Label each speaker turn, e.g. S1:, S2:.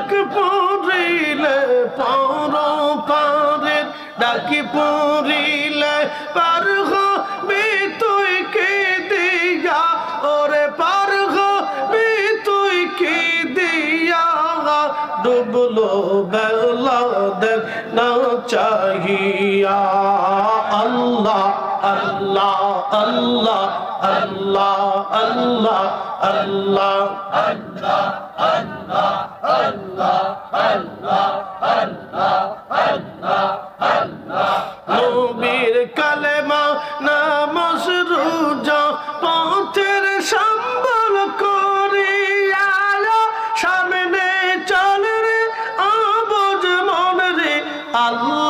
S1: ডাক পড়িলে পর পারের ডাক পড়িলে পার হবি তুই কি দিয়া ওরে পার হবি তুই কি দিয়া ডুবলো বেলা দেখ না চাহিয়া আল্লাহ আল্লাহ আল্লাহ আল্লাহ আল্লাহ আল্লাহ আল্লাহ আল্লাহ আল্লাহ আল্লাহ আল্লাহ আল্লাহ আল্লাহ নবীর কালেমা নামাজ রোজা পথের সম্বল করিয়া সামনে চল রে আবুজ মন রে আল্লাহ